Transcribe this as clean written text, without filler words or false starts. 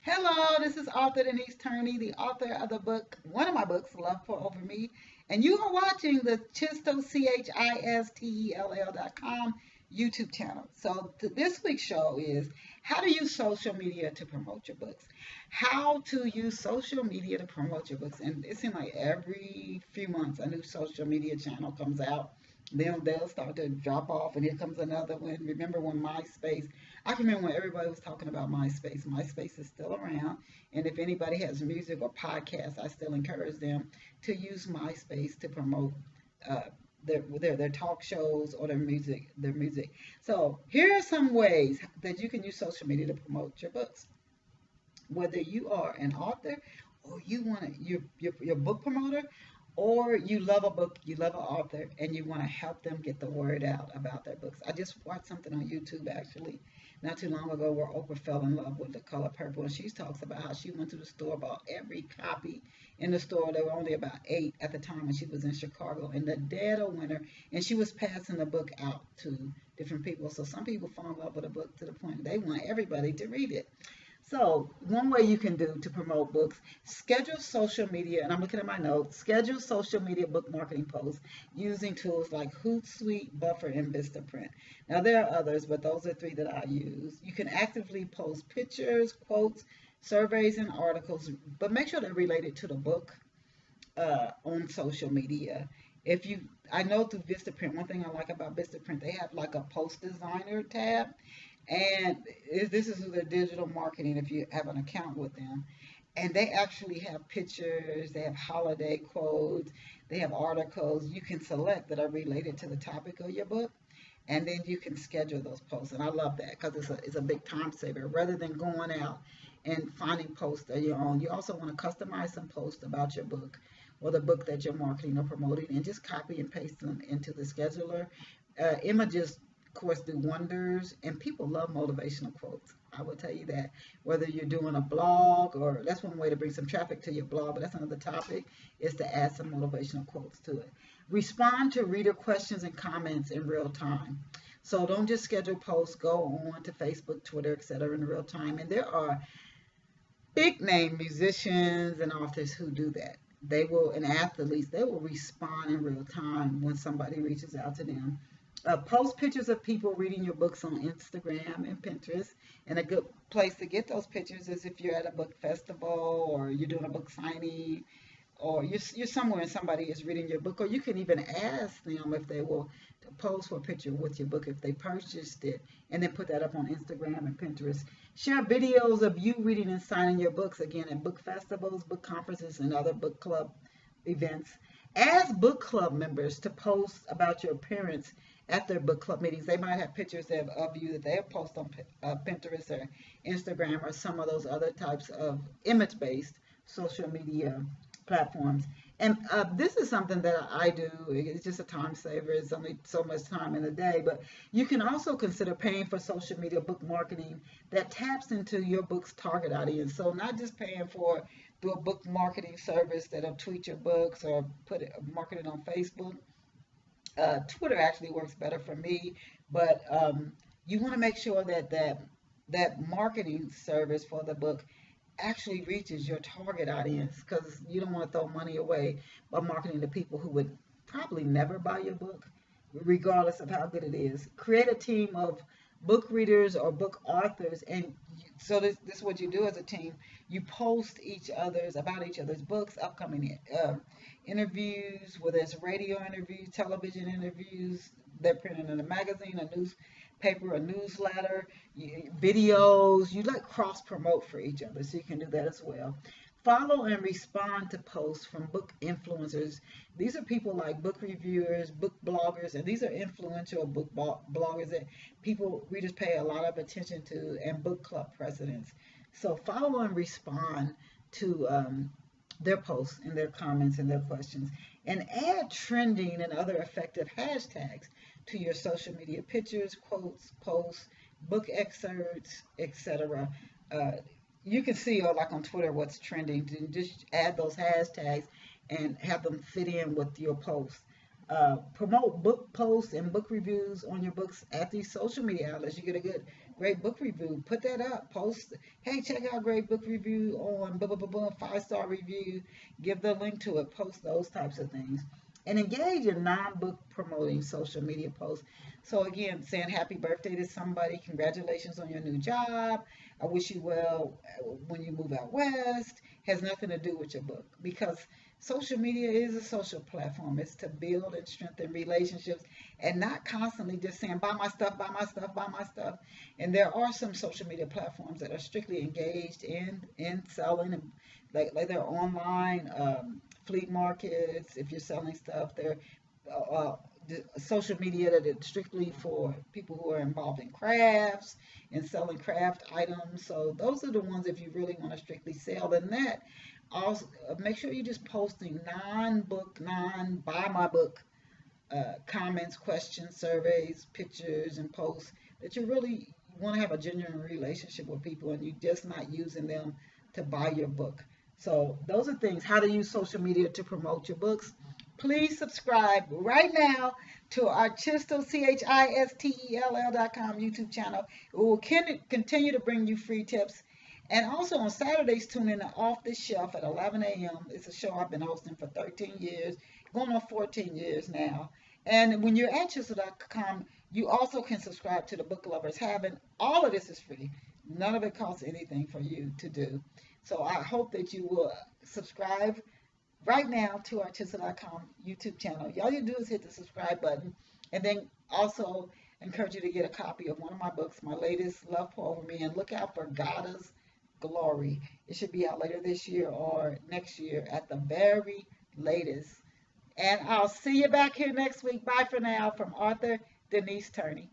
Hello, this is author Denise Turney, the author of the book, one of my books, Love Pour Over Me. And you are watching the Chistel, CHISTELL.com YouTube channel. So this week's show is how to use social media to promote your books. How to use social media to promote your books. And it seems like every few months a new social media channel comes out. Then they'll start to drop off, and here comes another one. Remember when MySpace? I can remember when everybody was talking about MySpace. MySpace is still around, and if anybody has music or podcasts, I still encourage them to use MySpace to promote uh, their talk shows or their music. Their music. So here are some ways that you can use social media to promote your books. Whether you are an author or you want to, you're book promoter, or you love a book, you love an author, and you want to help them get the word out about their books. I just watched something on YouTube actually not too long ago where Oprah fell in love with The Color Purple, and she talks about how she went to the store, bought every copy in the store. There were only about 8 at the time when she was in Chicago, in the dead of winter, and she was passing the book out to different people. So some people fall in love with a book to the point that they want everybody to read it. So, one way you can do to promote books, schedule social media, and I'm looking at my notes, schedule social media book marketing posts using tools like Hootsuite, Buffer, and Vistaprint. Now, there are others, but those are 3 that I use. You can actively post pictures, quotes, surveys, and articles, but make sure they're related to the book on social media. If you, I know through Vistaprint, one thing I like about Vistaprint, they have like a post designer tab, and this is their digital marketing if you have an account with them. And they actually have pictures, they have holiday quotes, they have articles you can select that are related to the topic of your book. And then you can schedule those posts. And I love that because it's a big time saver rather than going out and finding posts of your own. You also want to customize some posts about your book or the book that you're marketing or promoting and just copy and paste them into the scheduler. Images, of course, do wonders, and people love motivational quotes. I will tell you that. Whether you're doing a blog, or that's one way to bring some traffic to your blog, but that's another topic, is to add some motivational quotes to it. Respond to reader questions and comments in real time. So don't just schedule posts, go on to Facebook, Twitter, etc. in real time. And there are big name musicians and authors who do that. They will, and athletes, they will respond in real time when somebody reaches out to them. Post pictures of people reading your books on Instagram and Pinterest. And a good place to get those pictures is if you're at a book festival or you're doing a book signing or you're somewhere and somebody is reading your book, or you can even ask them if they will post for a picture with your book if they purchased it, and then put that up on Instagram and Pinterest. Share videos of you reading and signing your books, again, at book festivals, book conferences, and other book club events. Ask book club members to post about your appearance at their book club meetings. They might have pictures of you that they'll post on Pinterest or Instagram or some of those other types of image-based social media platforms. And this is something that I do. It's just a time saver. It's only so much time in the day. But you can also consider paying for social media book marketing that taps into your book's target audience. So not just paying for through a book marketing service that'll tweet your books or put it market it on Facebook. Twitter actually works better for me, but you want to make sure that marketing service for the book actually reaches your target audience, because you don't want to throw money away by marketing to people who would probably never buy your book, regardless of how good it is. Create a team of book readers or book authors, and so this is what you do as a team. You post each other's about each other's books, upcoming interviews, whether it's radio interviews, television interviews, they're printed in a magazine, a newspaper, a newsletter, videos. You like cross promote for each other, so you can do that as well. Follow and respond to posts from book influencers. These are people like book reviewers, book bloggers, and these are influential book bloggers that people, readers pay a lot of attention to, and book club presidents. So follow and respond to their posts and their comments and their questions. And add trending and other effective hashtags to your social media pictures, quotes, posts, book excerpts, etc. You can see, or like on Twitter, what's trending. Just add those hashtags and have them fit in with your posts. Promote book posts and book reviews on your books at these social media outlets. You get a good great book review. Put that up. Post, hey, check out great book review on blah blah blah blah, 5-star review. Give the link to it. Post those types of things. And engage in non-book promoting social media posts. So again, saying happy birthday to somebody, congratulations on your new job. I wish you well when you move out west. Has nothing to do with your book, because social media is a social platform. It's to build and strengthen relationships, and not constantly just saying buy my stuff, buy my stuff, buy my stuff. And there are some social media platforms that are strictly engaged in selling, and like they're online flea markets. If you're selling stuff, they're uh, social media that is strictly for people who are involved in crafts and selling craft items. So those are the ones if you really want to strictly sell. And that also make sure you're just posting non-book, non-buy my book comments, questions, surveys, pictures, and posts that you really want to have a genuine relationship with people, and you're just not using them to buy your book. So those are things, how to use social media to promote your books. Please subscribe right now to our Chistel, CHISTELL.com YouTube channel. It will continue to bring you free tips. And also on Saturdays, tune in to Off the Shelf at 11 a.m. It's a show I've been hosting for 13 years, going on 14 years now. And when you're at Chisel.com, you also can subscribe to the Book Lovers Haven. All of this is free. None of it costs anything for you to do. So I hope that you will subscribe right now to our Chisel.com YouTube channel. All you do is hit the subscribe button, and then also encourage you to get a copy of one of my books, my latest, Love Pour Over Me, and look out for Goddess Glory. It should be out later this year or next year at the very latest. And I'll see you back here next week. Bye for now from author Denise Turney.